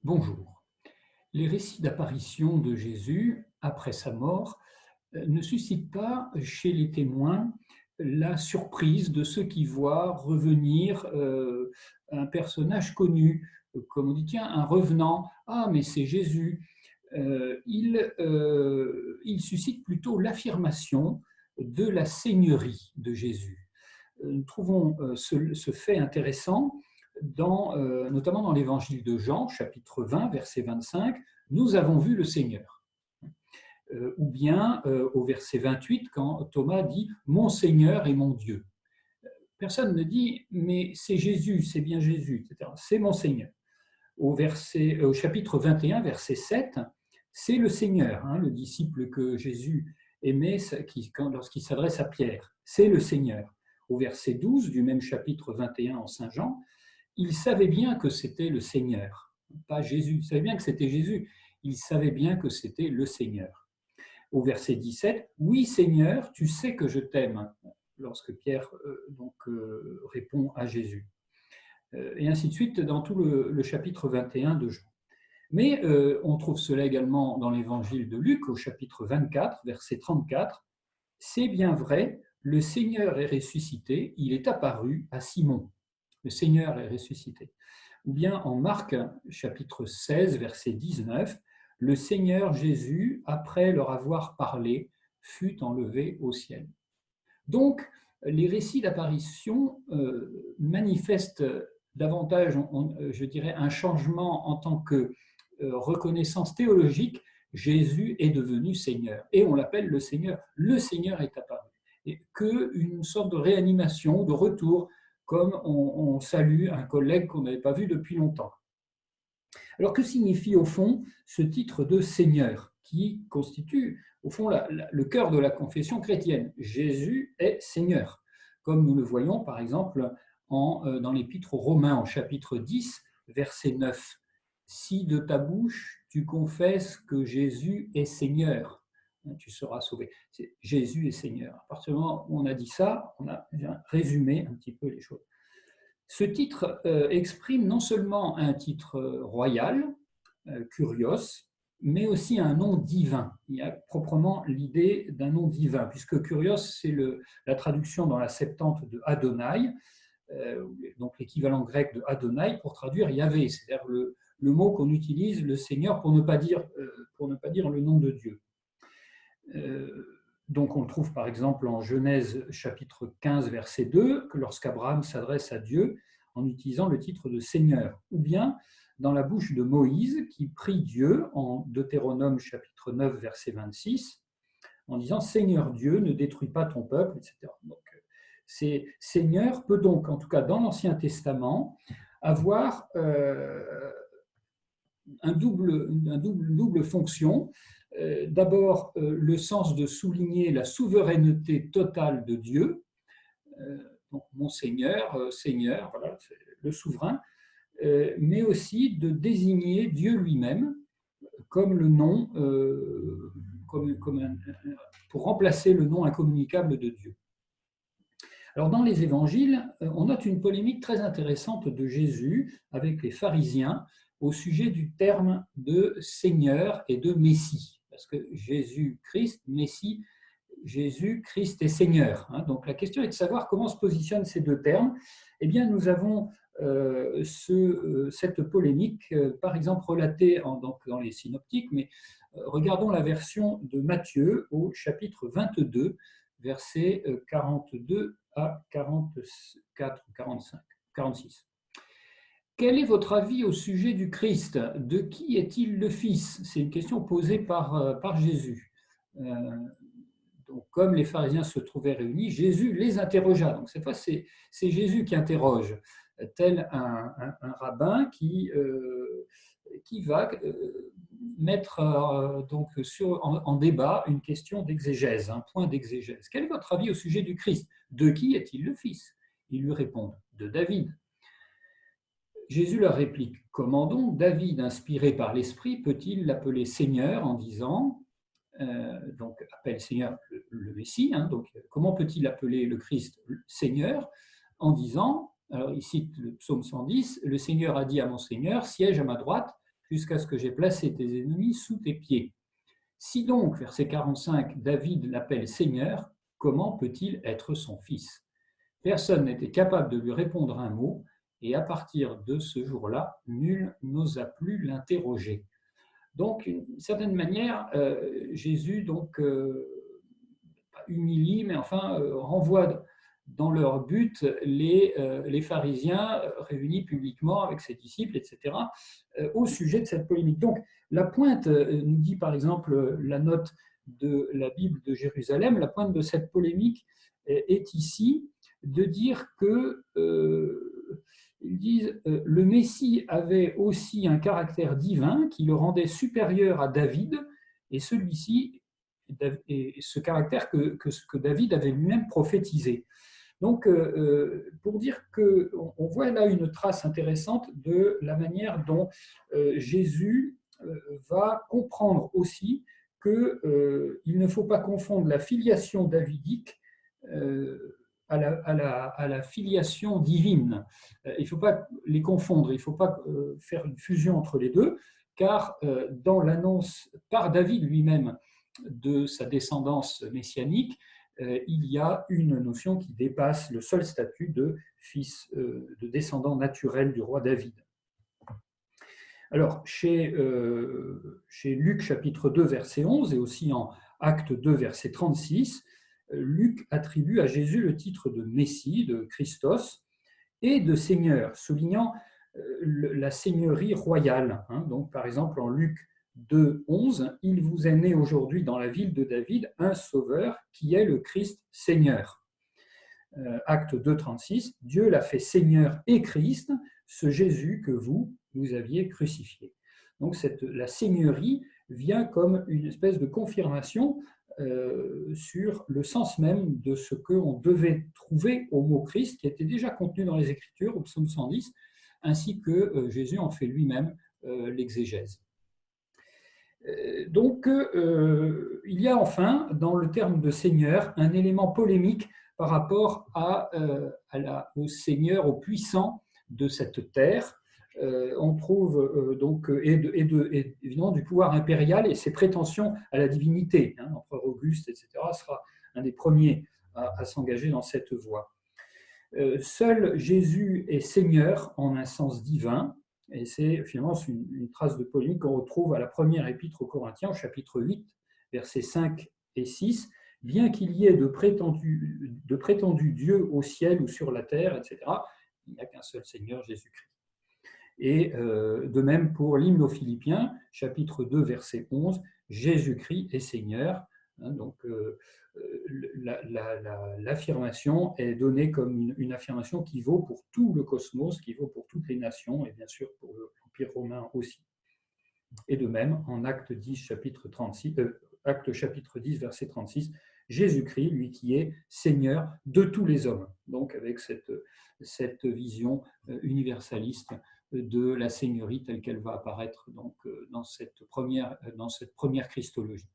Bonjour. Les récits d'apparition de Jésus après sa mort ne suscitent pas chez les témoins la surprise de ceux qui voient revenir un personnage connu, comme on dit, tiens, un revenant, ah mais c'est Jésus. Il suscite plutôt l'affirmation de la seigneurie de Jésus. Nous trouvons ce fait intéressant notamment dans l'évangile de Jean, chapitre 20, verset 25, nous avons vu le Seigneur. Ou bien au verset 28, quand Thomas dit mon Seigneur et mon Dieu. Personne ne dit mais c'est Jésus, c'est bien Jésus, etc. C'est mon Seigneur. Au chapitre 21, verset 7, c'est le Seigneur, le disciple que Jésus aimait lorsqu'il s'adresse à Pierre. C'est le Seigneur. Au verset 12 du même chapitre 21 en Saint Jean, il savait bien que c'était le Seigneur, pas Jésus. Il savait bien que c'était Jésus. Il savait bien que c'était le Seigneur. Au verset 17, oui Seigneur, tu sais que je t'aime, lorsque Pierre répond à Jésus. Et ainsi de suite dans tout le chapitre 21 de Jean. Mais on trouve cela également dans l'évangile de Luc, au chapitre 24, verset 34. C'est bien vrai, le Seigneur est ressuscité, il est apparu à Simon. Le Seigneur est ressuscité. Ou bien en Marc, chapitre 16, verset 19, le Seigneur Jésus, après leur avoir parlé, fut enlevé au ciel. Donc, les récits d'apparition manifestent davantage, je dirais, un changement en tant que reconnaissance théologique. Jésus est devenu Seigneur et on l'appelle le Seigneur. Le Seigneur est apparu. Et qu'une sorte de réanimation, de retour, comme on salue un collègue qu'on n'avait pas vu depuis longtemps. Alors que signifie au fond ce titre de Seigneur qui constitue au fond le cœur de la confession chrétienne? Jésus est Seigneur, comme nous le voyons par exemple dans l'épître aux Romains, au chapitre 10, verset 9. Si de ta bouche tu confesses que Jésus est Seigneur, tu seras sauvé. Jésus est Seigneur. À partir du moment où on a dit ça, on a résumé un petit peu les choses. Ce titre exprime non seulement un titre royal, Kurios, mais aussi un nom divin. Il y a proprement l'idée d'un nom divin, puisque Kurios, c'est la traduction dans la Septante de Adonai, donc l'équivalent grec de Adonai pour traduire Yahvé, c'est-à-dire le mot qu'on utilise, le Seigneur, pour ne pas dire le nom de Dieu. Donc on le trouve par exemple en Genèse chapitre 15 verset 2, que lorsqu'Abraham s'adresse à Dieu en utilisant le titre de Seigneur, ou bien dans la bouche de Moïse qui prie Dieu en Deutéronome chapitre 9 verset 26, en disant Seigneur Dieu, ne détruis pas ton peuple, etc. Donc, Seigneur peut donc, en tout cas dans l'Ancien Testament, avoir une double fonction. D'abord, le sens de souligner la souveraineté totale de Dieu, donc mon Seigneur, Seigneur, voilà, c'est le souverain, mais aussi de désigner Dieu lui-même comme le nom, pour remplacer le nom incommunicable de Dieu. Alors dans les évangiles, on note une polémique très intéressante de Jésus avec les pharisiens au sujet du terme de Seigneur et de Messie. Parce que Jésus-Christ, Messie, Jésus-Christ est Seigneur. Donc la question est de savoir comment se positionnent ces deux termes. Eh bien, nous avons cette polémique, par exemple, relatée dans les synoptiques, mais regardons la version de Matthieu au chapitre 22, versets 42 à 44, 45, 46. Quel est votre avis au sujet du Christ? De qui est-il le Fils? C'est une question posée par Jésus. Donc, comme les pharisiens se trouvaient réunis, Jésus les interrogea. Donc, cette fois, c'est Jésus qui interroge, tel un rabbin qui va mettre en débat une question d'exégèse, un point d'exégèse. Quel est votre avis au sujet du Christ? De qui est-il le Fils? Ils lui répondent, de David. Jésus leur réplique, comment donc David, inspiré par l'Esprit, peut-il l'appeler Seigneur en disant, donc appelle Seigneur le Messie, donc comment peut-il appeler le Christ Seigneur en disant, alors il cite le psaume 110, le Seigneur a dit à mon Seigneur, siège à ma droite jusqu'à ce que j'ai placé tes ennemis sous tes pieds. Si donc, verset 45, David l'appelle Seigneur, comment peut-il être son fils? Personne n'était capable de lui répondre un mot, et à partir de ce jour-là, nul n'osa plus l'interroger. Donc, d'une certaine manière, Jésus donc, humilie, mais enfin renvoie dans leur but les pharisiens réunis publiquement avec ses disciples, etc., au sujet de cette polémique. Donc, la pointe, nous dit par exemple la note de la Bible de Jérusalem, la pointe de cette polémique est ici de dire que ils disent le Messie avait aussi un caractère divin qui le rendait supérieur à David, et celui-ci, et ce caractère que David avait lui-même prophétisé. Donc, pour dire qu'on voit là une trace intéressante de la manière dont Jésus va comprendre aussi qu'il ne faut pas confondre la filiation davidique à la filiation divine. Il ne faut pas les confondre, il ne faut pas faire une fusion entre les deux, car dans l'annonce par David lui-même de sa descendance messianique, il y a une notion qui dépasse le seul statut de fils, de descendant naturel du roi David. Alors, chez Luc chapitre 2, verset 11, et aussi en Acte 2, verset 36, Luc attribue à Jésus le titre de Messie, de Christos, et de Seigneur, soulignant la seigneurie royale. Donc, par exemple, en Luc 2, 11, il vous est né aujourd'hui dans la ville de David un sauveur qui est le Christ Seigneur. Acte 2, 36, Dieu l'a fait Seigneur et Christ, ce Jésus que vous aviez crucifié. Donc la seigneurie vient comme une espèce de confirmation sur le sens même de ce qu'on devait trouver au mot Christ, qui était déjà contenu dans les Écritures, au psaume 110, ainsi que Jésus en fait lui-même l'exégèse. Donc, il y a enfin, dans le terme de Seigneur, un élément polémique par rapport au Seigneur, au puissant de cette terre. On trouve donc, évidemment, du pouvoir impérial et ses prétentions à la divinité. L'empereur Auguste, etc., sera un des premiers à s'engager dans cette voie. Seul Jésus est Seigneur en un sens divin, et c'est finalement une trace de polémique qu'on retrouve à la première épître aux Corinthiens, au chapitre 8, versets 5 et 6. Bien qu'il y ait de prétendus dieux au ciel ou sur la terre, etc., il n'y a qu'un seul Seigneur, Jésus-Christ. Et de même pour l'hymne aux Philippiens, chapitre 2, verset 11, Jésus-Christ est Seigneur. Donc, l'affirmation est donnée comme une affirmation qui vaut pour tout le cosmos, qui vaut pour toutes les nations, et bien sûr pour l'Empire romain aussi. Et de même, en Acte 10, chapitre 10, verset 36, Jésus-Christ, lui qui est Seigneur de tous les hommes. Donc, avec cette vision universaliste de la seigneurie telle qu'elle va apparaître donc, dans cette première Christologie.